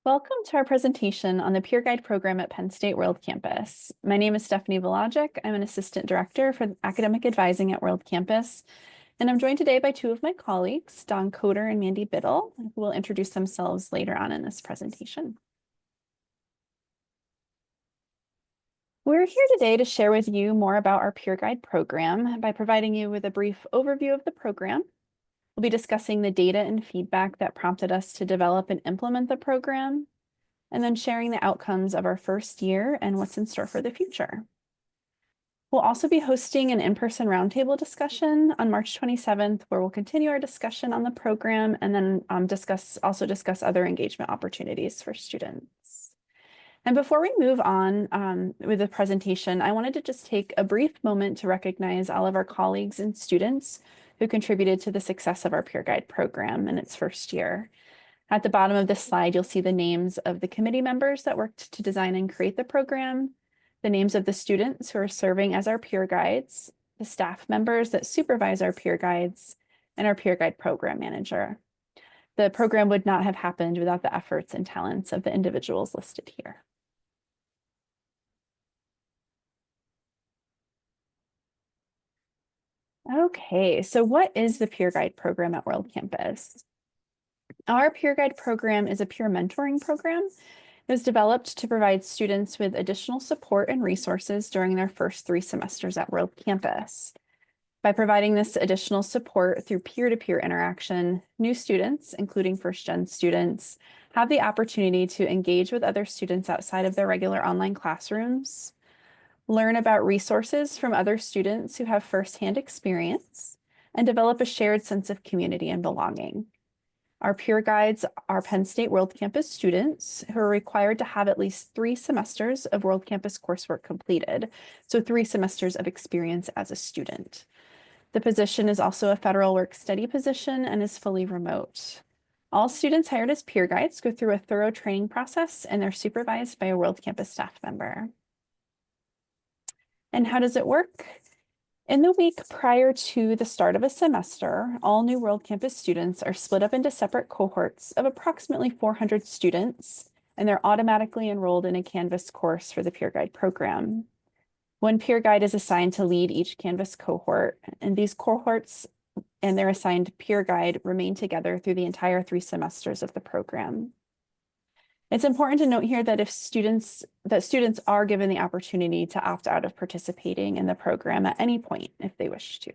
Welcome to our presentation on the Peer Guide program at Penn State World Campus. My name is Stephanie Vlajic. I'm an assistant director for academic advising at World Campus, and I'm joined today by two of my colleagues, Don Coder and Mandy Biddle, who will introduce themselves later on in this presentation. We're here today to share with you more about our Peer Guide program by providing you with a brief overview of the program. We'll be discussing the data and feedback that prompted us to develop and implement the program, and then sharing the outcomes of our first year and what's in store for the future. We'll also be hosting an in-person roundtable discussion on March 27th, where we'll continue our discussion on the program and then discuss other engagement opportunities for students. And before we move on with the presentation, I wanted to just take a brief moment to recognize all of our colleagues and students who contributed to the success of our Peer Guide program in its first year. At the bottom of this slide, you'll see the names of the committee members that worked to design and create the program, the names of the students who are serving as our peer guides, the staff members that supervise our peer guides, and our peer guide program manager. The program would not have happened without the efforts and talents of the individuals listed here. Okay, so what is the Peer Guide program at World Campus? Our Peer Guide program is a peer mentoring program. It was developed to provide students with additional support and resources during their first 3 semesters at World Campus. By providing this additional support through peer-to-peer interaction, new students, including first-gen students, have the opportunity to engage with other students outside of their regular online classrooms, learn about resources from other students who have firsthand experience, and develop a shared sense of community and belonging. Our peer guides are Penn State World Campus students who are required to have at least 3 semesters of World Campus coursework completed, so 3 semesters of experience as a student. The position is also a federal work-study position and is fully remote. All students hired as peer guides go through a thorough training process, and they're supervised by a World Campus staff member. And how does it work? In the week prior to the start of a semester, all new World Campus students are split up into separate cohorts of approximately 400 students, and they're automatically enrolled in a Canvas course for the Peer Guide program. One peer guide is assigned to lead each Canvas cohort, and these cohorts and their assigned peer guide remain together through the entire 3 semesters of the program. It's important to note here that students are given the opportunity to opt out of participating in the program at any point if they wish to.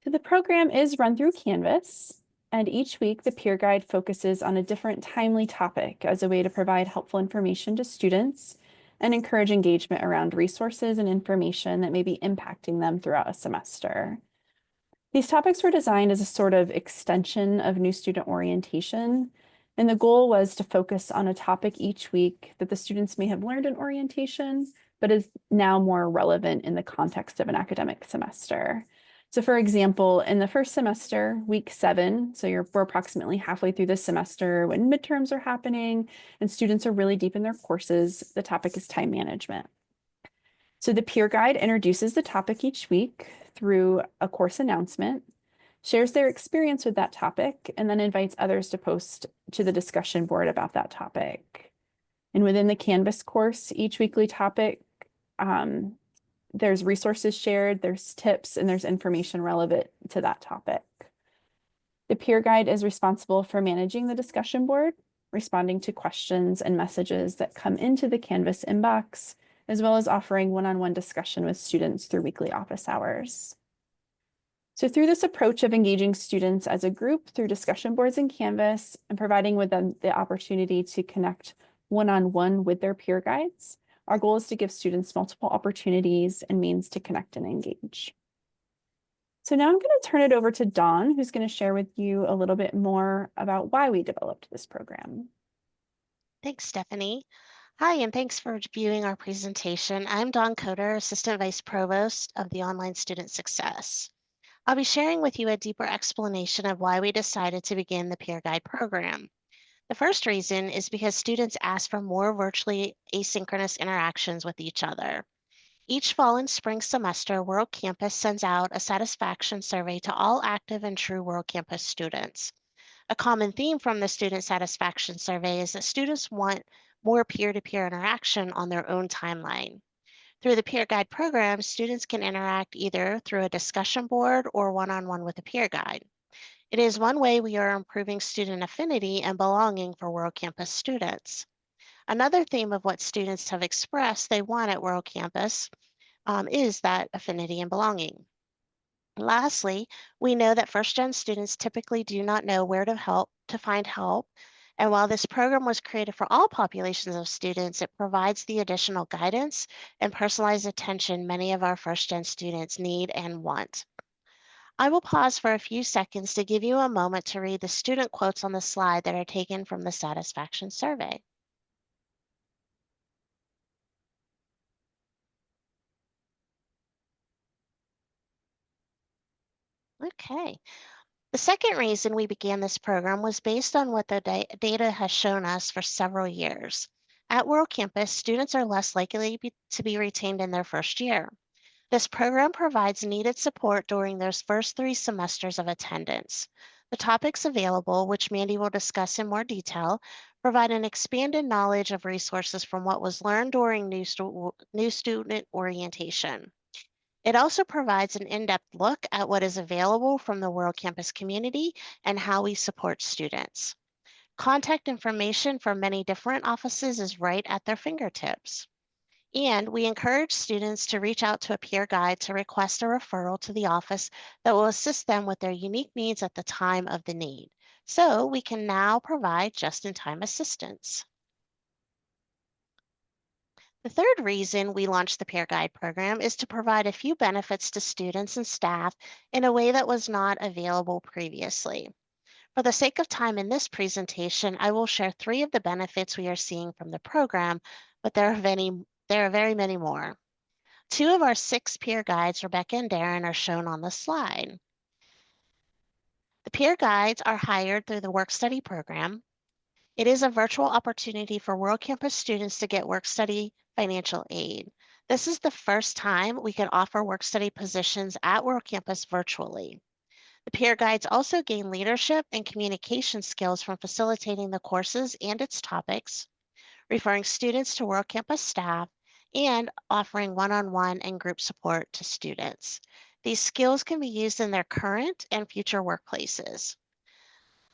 So the program is run through Canvas, and each week the peer guide focuses on a different timely topic as a way to provide helpful information to students and encourage engagement around resources and information that may be impacting them throughout a semester. These topics were designed as a sort of extension of new student orientation, and the goal was to focus on a topic each week that the students may have learned in orientation, but is now more relevant in the context of an academic semester. So for example, in the first semester, week 7, so we're approximately halfway through the semester when midterms are happening and students are really deep in their courses, the topic is time management. So the peer guide introduces the topic each week through a course announcement, shares their experience with that topic, and then invites others to post to the discussion board about that topic. And within the Canvas course, each weekly topic, there's resources shared, there's tips, and there's information relevant to that topic. The peer guide is responsible for managing the discussion board, responding to questions and messages that come into the Canvas inbox, as well as offering one-on-one discussion with students through weekly office hours. So through this approach of engaging students as a group through discussion boards and Canvas and providing with them the opportunity to connect one-on-one with their peer guides, our goal is to give students multiple opportunities and means to connect and engage. So now I'm going to turn it over to Dawn, who's going to share with you a little bit more about why we developed this program. Thanks, Stephanie. Hi, and thanks for viewing our presentation. I'm Dawn Coder, Assistant Vice Provost of the Online Student Success. I'll be sharing with you a deeper explanation of why we decided to begin the Peer Guide program. The first reason is because students asked for more virtually asynchronous interactions with each other. Each fall and spring semester, World Campus sends out a satisfaction survey to all active and true World Campus students. A common theme from the student satisfaction survey is that students want more peer-to-peer interaction on their own timeline. Through the peer guide program, students can interact either through a discussion board or one-on-one with a peer guide. It is one way we are improving student affinity and belonging for World Campus students. Another theme of what students have expressed they want at World Campus is that affinity and belonging. Lastly, we know that first-gen students typically do not know where to find help. And while this program was created for all populations of students, it provides the additional guidance and personalized attention many of our first-gen students need and want. I will pause for a few seconds to give you a moment to read the student quotes on the slide that are taken from the satisfaction survey. Okay. The second reason we began this program was based on what the data has shown us for several years. At World Campus, students are less likely to be retained in their first year. This program provides needed support during those first 3 semesters of attendance. The topics available, which Mandy will discuss in more detail, provide an expanded knowledge of resources from what was learned during new student orientation. It also provides an in-depth look at what is available from the World Campus community and how we support students. Contact information for many different offices is right at their fingertips. And we encourage students to reach out to a peer guide to request a referral to the office that will assist them with their unique needs at the time of the need. So we can now provide just-in-time assistance. The third reason we launched the Peer Guide program is to provide a few benefits to students and staff in a way that was not available previously. For the sake of time in this presentation, I will share 3 of the benefits we are seeing from the program, but there are very many more. 2 of our 6 peer guides, Rebecca and Darren, are shown on the slide. The peer guides are hired through the work study program. It is a virtual opportunity for World Campus students to get work study financial aid. This is the first time we can offer work study positions at World Campus virtually. The peer guides also gain leadership and communication skills from facilitating the courses and its topics, referring students to World Campus staff, and offering one-on-one and group support to students. These skills can be used in their current and future workplaces.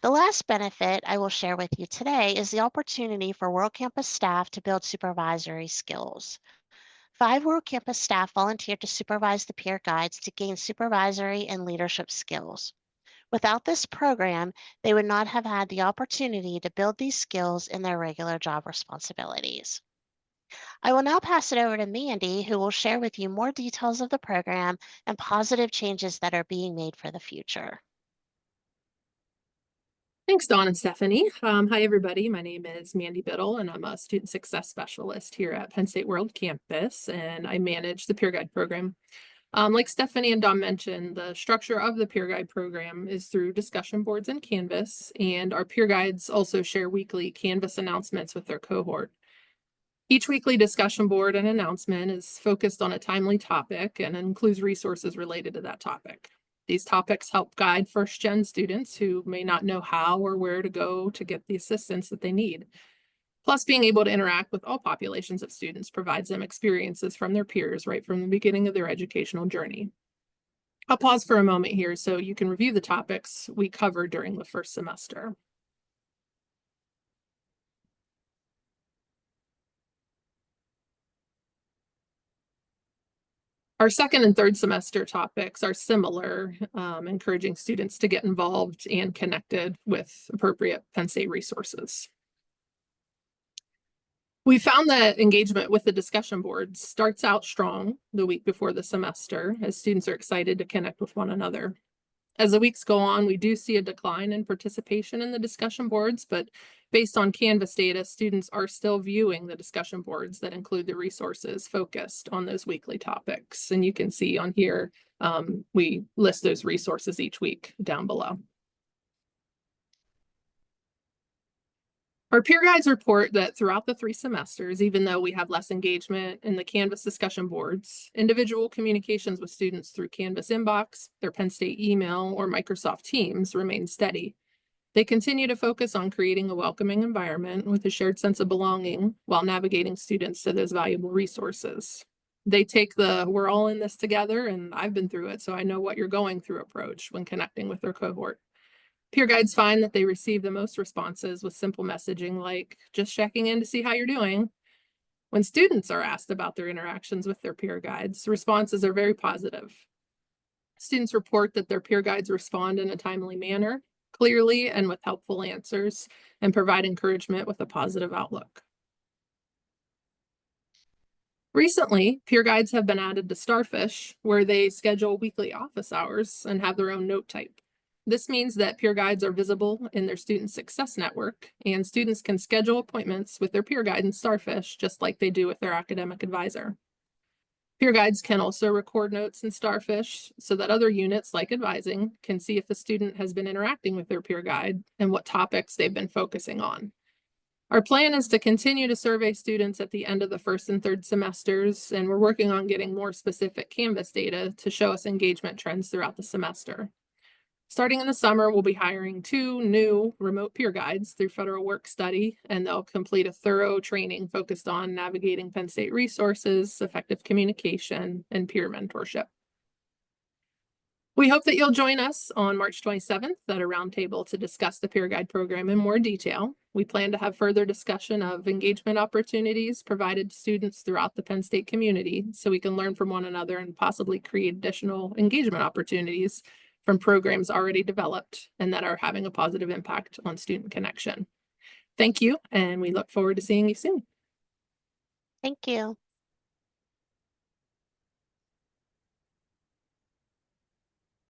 The last benefit I will share with you today is the opportunity for World Campus staff to build supervisory skills. 5 World Campus staff volunteered to supervise the peer guides to gain supervisory and leadership skills. Without this program, they would not have had the opportunity to build these skills in their regular job responsibilities. I will now pass it over to Mandy, who will share with you more details of the program and positive changes that are being made for the future. Thanks, Dawn and Stephanie. Hi, everybody. My name is Mandy Biddle, and I'm a student success specialist here at Penn State World Campus, and I manage the Peer Guide program. Like Stephanie and Dawn mentioned, the structure of the Peer Guide program is through discussion boards and Canvas, and our peer guides also share weekly Canvas announcements with their cohort. Each weekly discussion board and announcement is focused on a timely topic and includes resources related to that topic. These topics help guide first-gen students who may not know how or where to go to get the assistance that they need. Plus, being able to interact with all populations of students provides them experiences from their peers right from the beginning of their educational journey. I'll pause for a moment here so you can review the topics we covered during the first semester. Our second and third semester topics are similar, encouraging students to get involved and connected with appropriate Penn State resources. We found that engagement with the discussion boards starts out strong the week before the semester as students are excited to connect with one another. As the weeks go on, we do see a decline in participation in the discussion boards, but based on Canvas data, students are still viewing the discussion boards that include the resources focused on those weekly topics. And you can see on here, we list those resources each week down below. Our peer guides report that throughout the 3 semesters, even though we have less engagement in the Canvas discussion boards, individual communications with students through Canvas inbox, their Penn State email, or Microsoft Teams remain steady. They continue to focus on creating a welcoming environment with a shared sense of belonging while navigating students to those valuable resources. They take the "we're all in this together and I've been through it, so I know what you're going through" approach when connecting with their cohort. Peer guides find that they receive the most responses with simple messaging like "just checking in to see how you're doing." When students are asked about their interactions with their peer guides, responses are very positive. Students report that their peer guides respond in a timely manner, clearly and with helpful answers, and provide encouragement with a positive outlook. Recently, peer guides have been added to Starfish, where they schedule weekly office hours and have their own note type. This means that peer guides are visible in their student success network, and students can schedule appointments with their peer guide in Starfish just like they do with their academic advisor. Peer guides can also record notes in Starfish so that other units, like advising, can see if the student has been interacting with their peer guide and what topics they've been focusing on. Our plan is to continue to survey students at the end of the first and third semesters, and we're working on getting more specific Canvas data to show us engagement trends throughout the semester. Starting in the summer, we'll be hiring 2 new remote peer guides through Federal Work Study, and they'll complete a thorough training focused on navigating Penn State resources, effective communication, and peer mentorship. We hope that you'll join us on March 27th at a roundtable to discuss the peer guide program in more detail. We plan to have further discussion of engagement opportunities provided to students throughout the Penn State community so we can learn from one another and possibly create additional engagement opportunities from programs already developed and that are having a positive impact on student connection. Thank you, and we look forward to seeing you soon. Thank you.